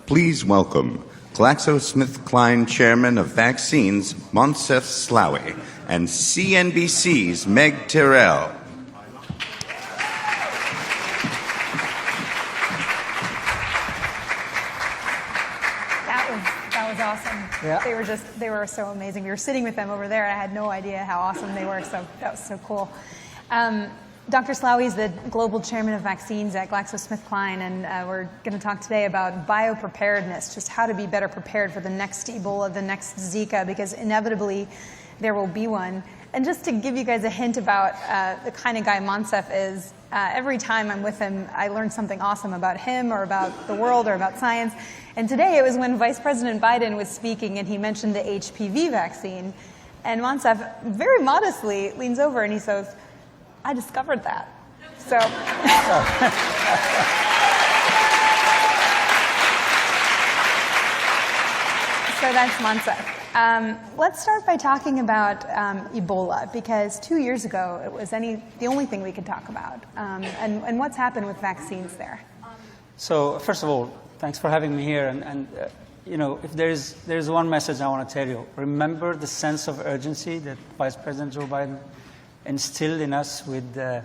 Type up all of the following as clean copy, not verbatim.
please welcome GlaxoSmithKline Chairman of Vaccines, منصف السلاوي, and CNBC's Meg Tyrrell. That was awesome. Yeah. They were so amazing. We were sitting with them over there, and I had no idea how awesome they were, so that was so cool. Dr. Slawi is the global chairman of vaccines at GlaxoSmithKline, and we're going to talk today about biopreparedness, just how to be better prepared for the next Ebola, the next Zika, because inevitably there will be one. And just to give you guys a hint about the kind of guy منصف is, every time I'm with him, I learn something awesome about him or about the world or about science. And today it was when Vice President Biden was speaking and he mentioned the HPV vaccine. And منصف very modestly leans over and he says, I discovered that. So, so that's منصف. Let's start by talking about Ebola, because 2 years ago it was the only thing we could talk about. And what's happened with vaccines there? So first of all, thanks for having me here. And you know, if there's one message I want to tell you, remember the sense of urgency that Vice President Joe Biden instilled in us with the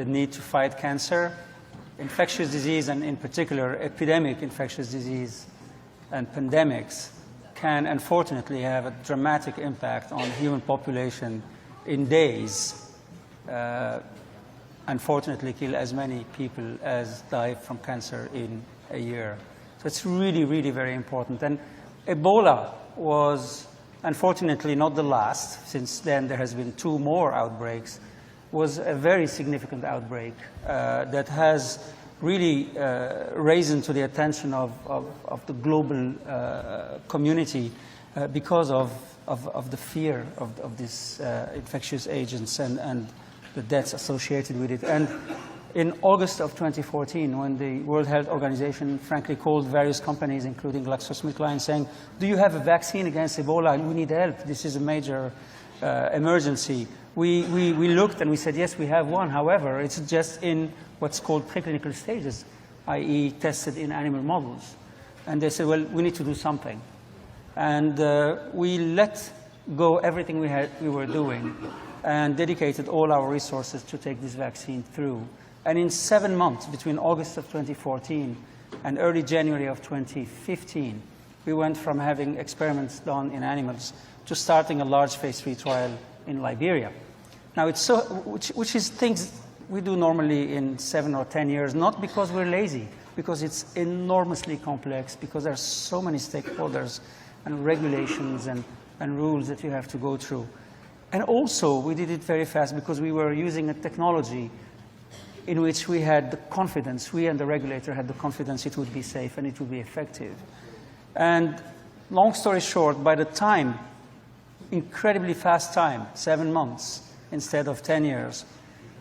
need to fight cancer. Infectious disease, and in particular epidemic infectious disease and pandemics, can unfortunately have a dramatic impact on the human population in days. Unfortunately kill as many people as die from cancer in a year. So it's really, really very important. And Ebola was unfortunately not the last. Since then there has been 2 more outbreaks. Was a very significant outbreak that has really risen to the attention of the global community because of the fear of these infectious agents and the deaths associated with it. And in August of 2014, when the World Health Organization frankly called various companies, including GlaxoSmithKline, saying, do you have a vaccine against Ebola? We need help. This is a major emergency. We looked and we said, yes, we have one. However, it's just in what's called preclinical stages, i.e. tested in animal models. And they said, well, we need to do something. And we let go everything we were doing and dedicated all our resources to take this vaccine through. And in 7 months, between August of 2014 and early January of 2015, we went from having experiments done in animals to starting a large phase 3 trial in Liberia. Now, it's so, which is things we do normally in 7 or 10 years, not because we're lazy, because it's enormously complex, because there are so many stakeholders and regulations and rules that you have to go through. And also, we did it very fast because we were using a technology in which we had the confidence, we and the regulator had the confidence it would be safe and it would be effective. And long story short, by the time, incredibly fast time, 7 months instead of 10 years,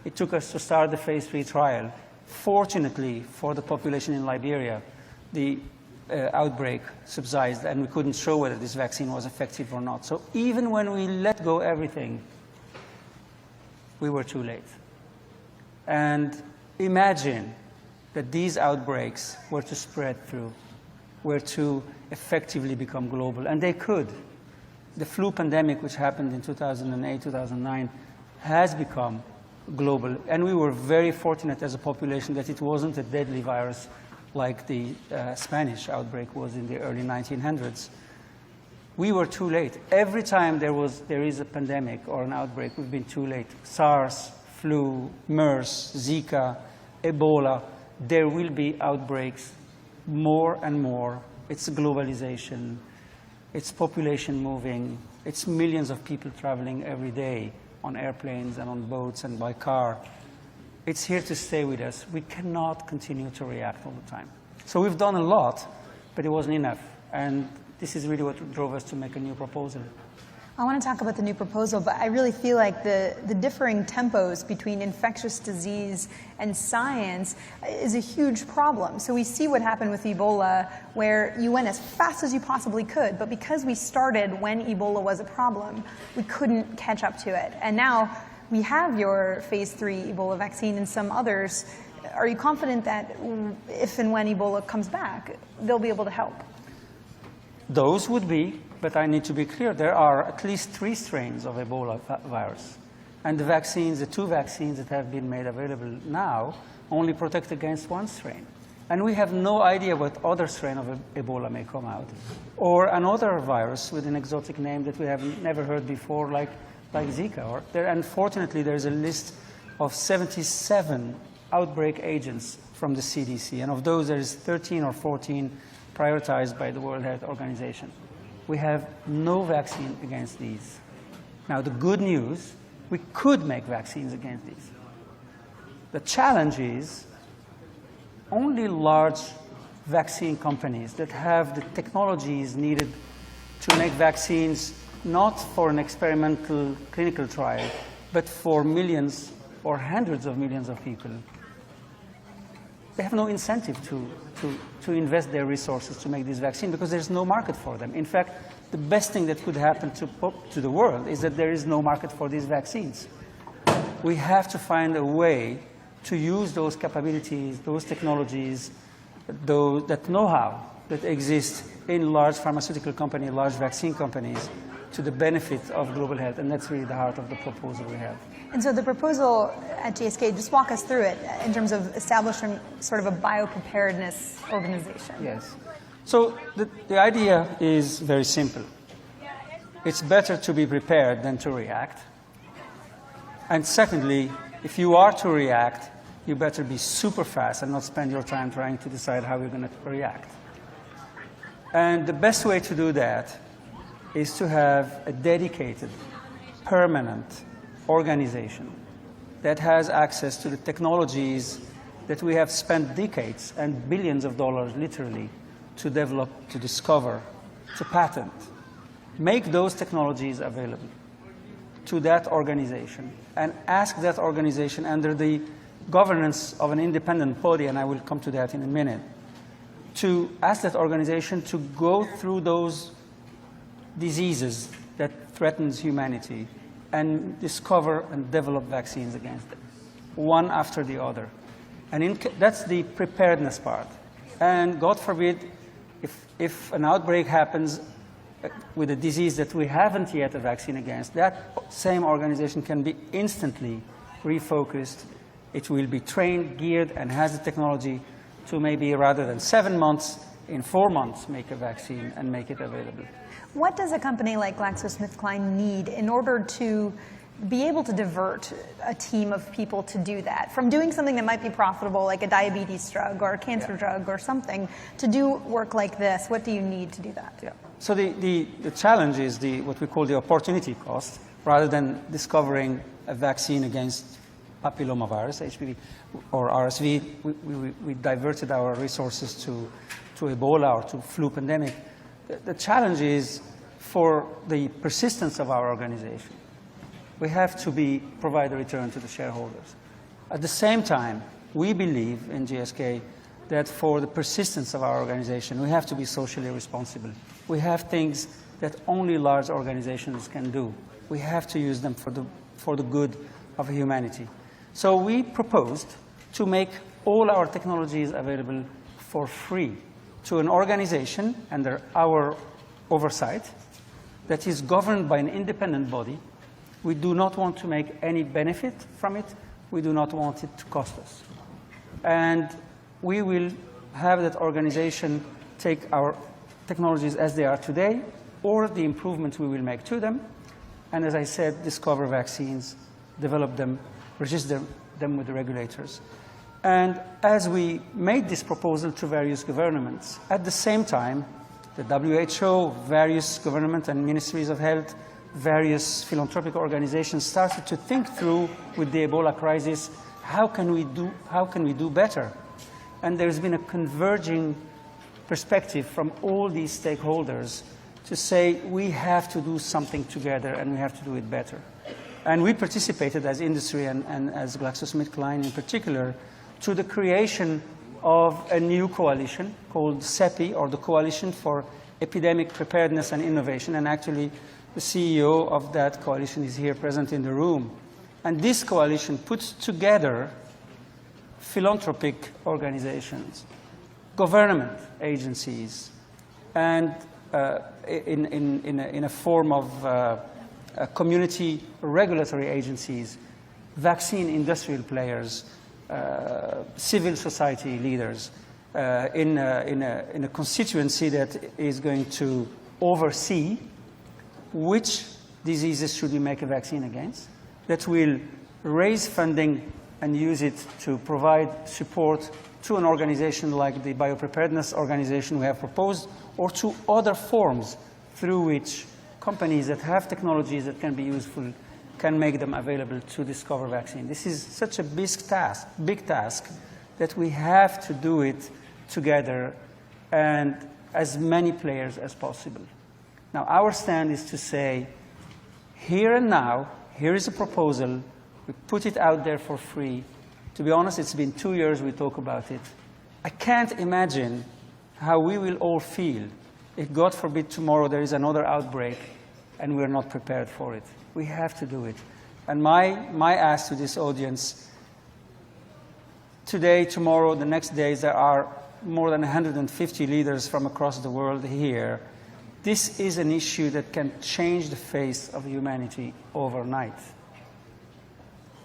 it took us to start the phase 3 trial. Fortunately for the population in Liberia, the outbreak subsided and we couldn't show whether this vaccine was effective or not. So even when we let go everything, we were too late. And imagine that these outbreaks were to spread through, were to effectively become global, and they could. The flu pandemic, which happened in 2008, 2009, has become global, and we were very fortunate as a population that it wasn't a deadly virus like the Spanish outbreak was in the early 1900s. We were too late. Every time there is a pandemic or an outbreak, we've been too late. SARS, flu, MERS, Zika, Ebola, there will be outbreaks more and more. It's globalization, it's population moving, it's millions of people traveling every day on airplanes and on boats and by car. It's here to stay with us. We cannot continue to react all the time. So we've done a lot, but it wasn't enough. And this is really what drove us to make a new proposal. I want to talk about the new proposal, but I really feel like the differing tempos between infectious disease and science is a huge problem. So we see what happened with Ebola, where you went as fast as you possibly could, but because we started when Ebola was a problem, we couldn't catch up to it. And now we have your phase 3 Ebola vaccine and some others. Are you confident that if and when Ebola comes back, they'll be able to help? Those would be, but I need to be clear, there are at least 3 strains of Ebola virus. And the vaccines, the 2 vaccines that have been made available now, only protect against 1 strain. And we have no idea what other strain of Ebola may come out, or another virus with an exotic name that we have never heard before, like Zika. Unfortunately, there's a list of 77 outbreak agents from the CDC, and of those, there is 13 or 14 prioritized by the World Health Organization. We have no vaccine against these. Now, the good news, we could make vaccines against these. The challenge is only large vaccine companies that have the technologies needed to make vaccines not for an experimental clinical trial, but for millions or hundreds of millions of people. They have no incentive to invest their resources to make this vaccine because there's no market for them. In fact, the best thing that could happen to the world is that there is no market for these vaccines. We have to find a way to use those capabilities, those technologies, that know-how that exists in large pharmaceutical companies, large vaccine companies, to the benefit of global health. And that's really the heart of the proposal we have. And so the proposal at GSK, just walk us through it in terms of establishing sort of a biopreparedness organization. Yes. So the idea is very simple. It's better to be prepared than to react. And secondly, if you are to react, you better be super fast and not spend your time trying to decide how you're going to react. And the best way to do that is to have a dedicated, permanent organization that has access to the technologies that we have spent decades and billions of dollars, literally, to develop, to discover, to patent. Make those technologies available to that organization and ask that organization under the governance of an independent body, and I will come to that in a minute, to ask that organization to go through those diseases that threatens humanity and discover and develop vaccines against them, one after the other. And that's the preparedness part. And God forbid, if an outbreak happens with a disease that we haven't yet a vaccine against, that same organization can be instantly refocused. It will be trained, geared, and has the technology to maybe, rather than 7 months, in 4 months, make a vaccine and make it available. What does a company like GlaxoSmithKline need in order to be able to divert a team of people to do that? From doing something that might be profitable, like a diabetes drug or a cancer drug or something, to do work like this, what do you need to do that? Yeah. So the challenge is what we call the opportunity cost. Rather than discovering a vaccine against papillomavirus, HPV, or RSV, we diverted our resources to Ebola or to flu pandemic. The challenge is for the persistence of our organization. We have to provide a return to the shareholders. At the same time, we believe in GSK that for the persistence of our organization, we have to be socially responsible. We have things that only large organizations can do. We have to use them for the good of humanity. So we proposed to make all our technologies available for free to an organization under our oversight that is governed by an independent body. We do not want to make any benefit from it. We do not want it to cost us. And we will have that organization take our technologies as they are today, or the improvements we will make to them, and as I said, discover vaccines, develop them, register them with the regulators. And as we made this proposal to various governments, at the same time, the WHO, various government and ministries of health, various philanthropic organizations started to think through with the Ebola crisis, how can we do better? And there's been a converging perspective from all these stakeholders to say we have to do something together and we have to do it better. And we participated as industry and as GlaxoSmithKline in particular to the creation of a new coalition called CEPI, or the Coalition for Epidemic Preparedness and Innovation. And actually, the CEO of that coalition is here present in the room. And this coalition puts together philanthropic organizations, government agencies, and in a form of community regulatory agencies, vaccine industrial players, civil society leaders, in a constituency that is going to oversee which diseases should we make a vaccine against, that will raise funding and use it to provide support to an organization like the biopreparedness organization we have proposed, or to other forms through which companies that have technologies that can be useful can make them available to discover vaccine. This is such a big task that we have to do it together and as many players as possible. Now, our stand is to say, here and now, here is a proposal. We put it out there for free. To be honest, it's been 2 years we talk about it. I can't imagine how we will all feel if, God forbid, tomorrow there is another outbreak and we're not prepared for it. We have to do it. And my ask to this audience, today, tomorrow, the next days, there are more than 150 leaders from across the world here. This is an issue that can change the face of humanity overnight.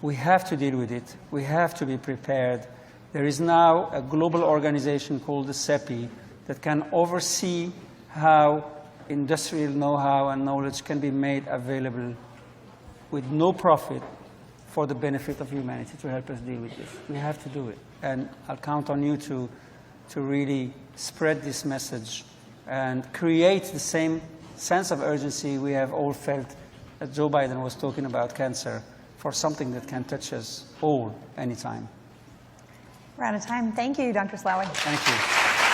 We have to deal with it. We have to be prepared. There is now a global organization called the CEPI that can oversee how industrial know-how and knowledge can be made available with no profit for the benefit of humanity to help us deal with this. We have to do it. And I'll count on you to really spread this message and create the same sense of urgency we have all felt that Joe Biden was talking about cancer, for something that can touch us all anytime. We're out of time. Thank you, Dr. Slaoui. Thank you.